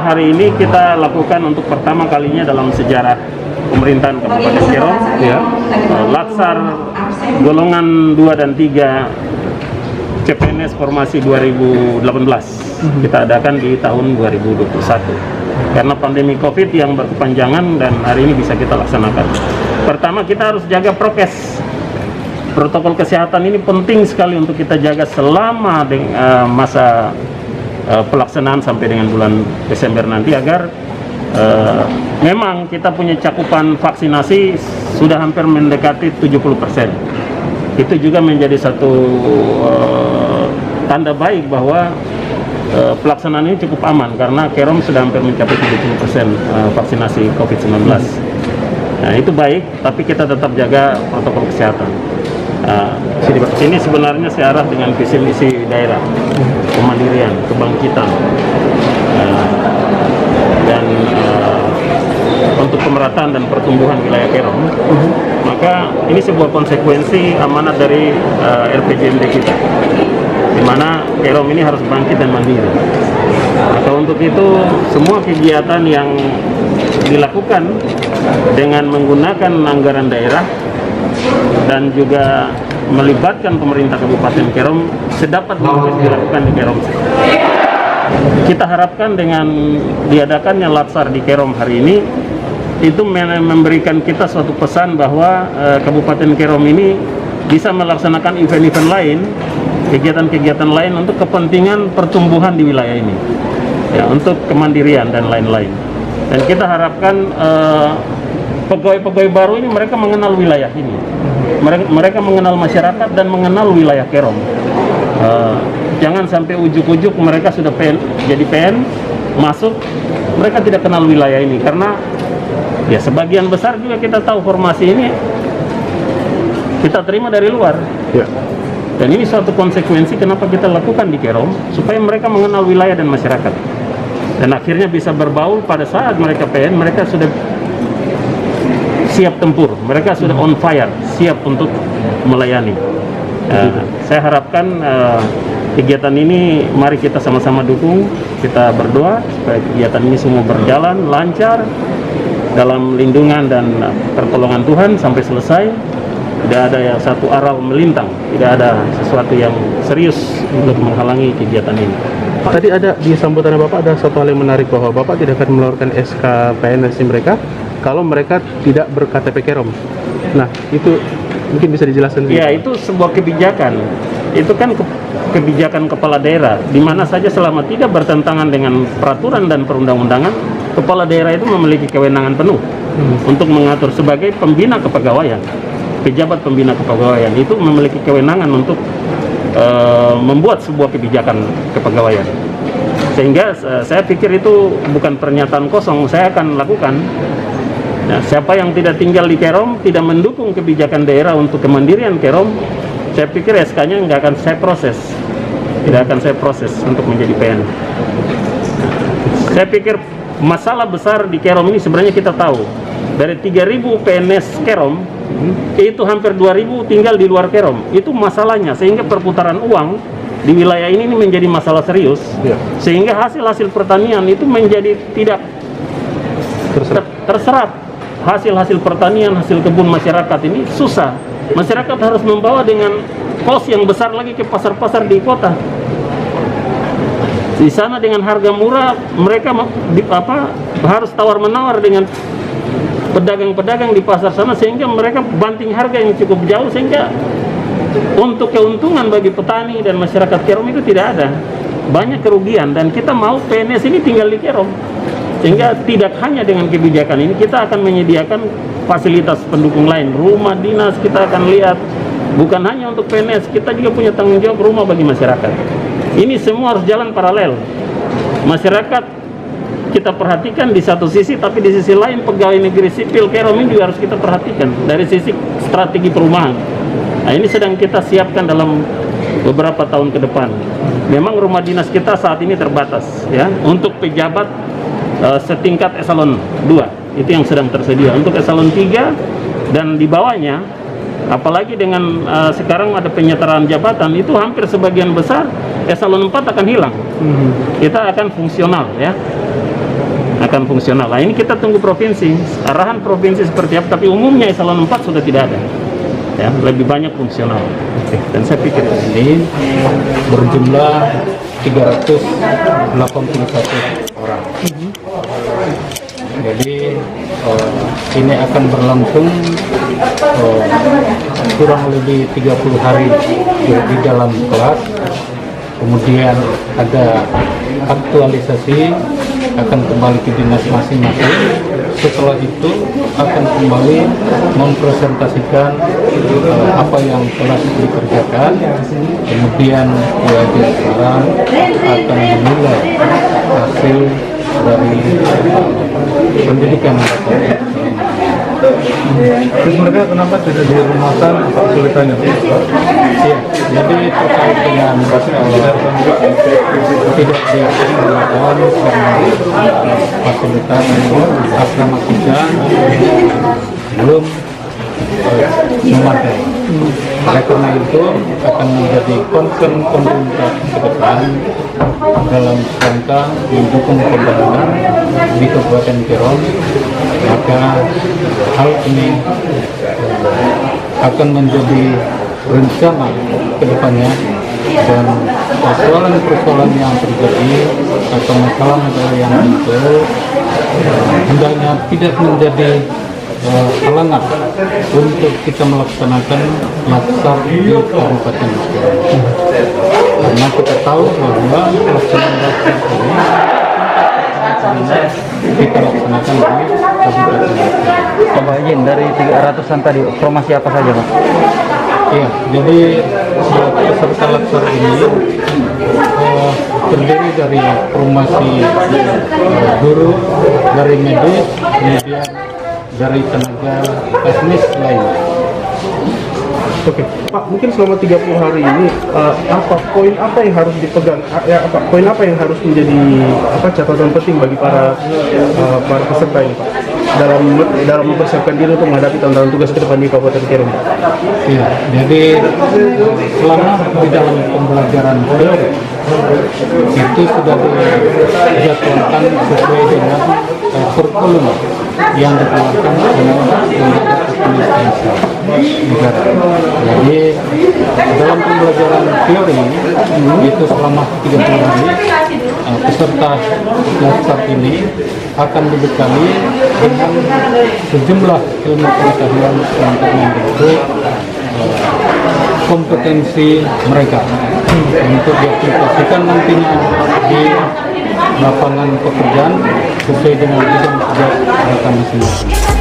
hari ini kita lakukan untuk pertama kalinya dalam sejarah pemerintahan Kabupaten Kerom, ya, Latsar golongan 2 dan 3 CPNS formasi 2018 kita adakan di tahun 2021 karena pandemi COVID yang berkepanjangan dan hari ini bisa kita laksanakan. Pertama, kita harus jaga prokes. Protokol kesehatan ini penting sekali untuk kita jaga selama masa pelaksanaan sampai dengan bulan Desember nanti agar memang kita punya cakupan vaksinasi sudah hampir mendekati 70%. Itu juga menjadi satu tanda baik bahwa pelaksanaan ini cukup aman karena Kerom sudah hampir mencapai 70% vaksinasi COVID-19. Nah, itu baik, tapi kita tetap jaga protokol kesehatan. Sini sebenarnya searah dengan visi misi daerah, kemandirian, kebangkitan, dan untuk pemerataan dan pertumbuhan wilayah Kerom. Maka ini sebuah konsekuensi amanat dari RPJMD kita, di mana Kerom ini harus bangkit dan mandiri. Maka untuk itu semua kegiatan yang dilakukan dengan menggunakan anggaran daerah dan juga melibatkan pemerintah Kabupaten Kerom sedapat mungkin dilakukan di Kerom. Kita harapkan dengan diadakannya Latsar di Kerom hari ini itu memberikan kita suatu pesan bahwa Kabupaten Kerom ini bisa melaksanakan event-event lain, kegiatan-kegiatan lain untuk kepentingan pertumbuhan di wilayah ini, ya, untuk kemandirian dan lain-lain. Dan kita harapkan pegawai-pegawai baru ini mereka mengenal wilayah ini, mereka mengenal masyarakat dan mengenal wilayah Kerom. Jangan sampai ujuk-ujuk mereka sudah jadi PN masuk, mereka tidak kenal wilayah ini, karena ya sebagian besar juga kita tahu formasi ini kita terima dari luar, ya. Dan ini suatu konsekuensi kenapa kita lakukan di Kerom, supaya mereka mengenal wilayah dan masyarakat, dan akhirnya bisa berbaur pada saat mereka PN, mereka sudah siap tempur, mereka sudah on fire, siap untuk melayani. Saya harapkan kegiatan ini mari kita sama-sama dukung, kita berdoa supaya kegiatan ini semua berjalan lancar dalam lindungan dan pertolongan Tuhan sampai selesai. Tidak ada yang satu arah melintang, tidak ada sesuatu yang serius untuk menghalangi kegiatan ini. Tadi ada di sambutan Bapak ada satu hal yang menarik bahwa Bapak tidak akan mengeluarkan SK PNS mereka kalau mereka tidak ber-KTP Kerom. Nah, itu mungkin bisa dijelaskan? Ya, itu sebuah kebijakan. Itu kan kebijakan kepala daerah, di mana saja selama tidak bertentangan dengan peraturan dan perundang-undangan, kepala daerah itu memiliki kewenangan penuh untuk mengatur sebagai pembina kepegawaian. Pejabat pembina kepegawaian itu memiliki kewenangan untuk membuat sebuah kebijakan kepegawaian. Sehingga saya pikir itu bukan pernyataan kosong, saya akan lakukan. Nah, siapa yang tidak tinggal di Kerom, tidak mendukung kebijakan daerah untuk kemandirian Kerom, saya pikir SK-nya nggak akan saya proses, tidak akan saya proses untuk menjadi PN. Saya pikir masalah besar di Kerom ini sebenarnya kita tahu, dari 3.000 PNS Kerom, itu hampir 2.000 tinggal di luar Kerom. Itu masalahnya, sehingga perputaran uang di wilayah ini menjadi masalah serius, sehingga hasil-hasil pertanian itu menjadi tidak terserap. Hasil-hasil pertanian, hasil kebun masyarakat ini susah. Masyarakat harus membawa dengan kos yang besar lagi ke pasar-pasar di kota. Di sana dengan harga murah, mereka harus tawar-menawar dengan pedagang-pedagang di pasar sana, sehingga mereka banting harga yang cukup jauh, sehingga untuk keuntungan bagi petani dan masyarakat Kerom itu tidak ada. Banyak kerugian, dan kita mau PNS ini tinggal di Kerom. Sehingga tidak hanya dengan kebijakan ini, kita akan menyediakan fasilitas pendukung lain. Rumah dinas kita akan lihat, bukan hanya untuk PNS, kita juga punya tanggung jawab rumah bagi masyarakat. Ini semua harus jalan paralel. Masyarakat kita perhatikan di satu sisi, tapi di sisi lain pegawai negeri sipil Kerom ini juga harus kita perhatikan dari sisi strategi perumahan. Nah, ini sedang kita siapkan dalam beberapa tahun ke depan. Memang rumah dinas kita saat ini terbatas, ya, untuk pejabat setingkat eselon 2 itu yang sedang tersedia. Untuk eselon 3 dan di bawahnya, apalagi dengan sekarang ada penyetaraan jabatan, itu hampir sebagian besar eselon 4 akan hilang. Kita akan fungsional, ya. akan fungsional. Nah, ini kita tunggu provinsi, arahan provinsi seperti apa, tapi umumnya eselon 4 sudah tidak ada. Ya, lebih banyak fungsional. Dan saya pikir Ini berjumlah 381 orang. Jadi ini akan berlangsung kurang lebih 30 hari di dalam kelas. Kemudian ada aktualisasi, akan kembali ke dinas masing-masing. Setelah itu akan kembali mempresentasikan apa yang telah dikerjakan. Kemudian sekarang akan menilai hasil dari pendidikan mereka. Terus mereka kenapa tidak di rumahkan, apa kesulitannya? Ya, jadi terkait dengan tidak dilakukan karena fasilitas asrama kita belum memadai. Oleh karena itu akan menjadi concern pemerintah ke depan dalam rangka mendukung pembangunan di Kabupaten Kerom. Maka hal ini akan menjadi rencana ke depannya, dan persoalan-persoalan yang terjadi atau masalah-masalah yang muncul hendaknya tidak menjadi halangan untuk kita melaksanakan laksar di Kabupaten Kerom. Karena kita tahu bahwa pelaksanaan laksar ini kita laksanakan di Kabupaten Kerom. Pak izin, dari 300-an tadi formasi apa saja Pak? Iya, jadi peserta laksar ini terdiri dari formasi guru, dari medis, kemudian dari tenaga teknis lainnya. Oke, Pak, mungkin selama 30 hari ini poin apa yang harus dipegang? Poin apa yang harus menjadi catatan penting bagi para peserta ini, Pak? Dalam mempersiapkan diri untuk menghadapi tantangan tugas ke depan di Kabupaten Kerom. Iya, jadi selama di dalam pembelajaran teori itu sudah dijadwalkan sesuai dengan kurikulum yang dikeluarkan oleh lembaga administrasi negara. Jadi dalam pembelajaran teori itu selama 30 hari peserta laksar ini akan dibekali dengan sejumlah ilmu pengetahuan untuk membentuk kompetensi mereka untuk diaplikasikan nantinya di lapangan pekerjaan sesuai dengan bidang kerja mereka masing-masing.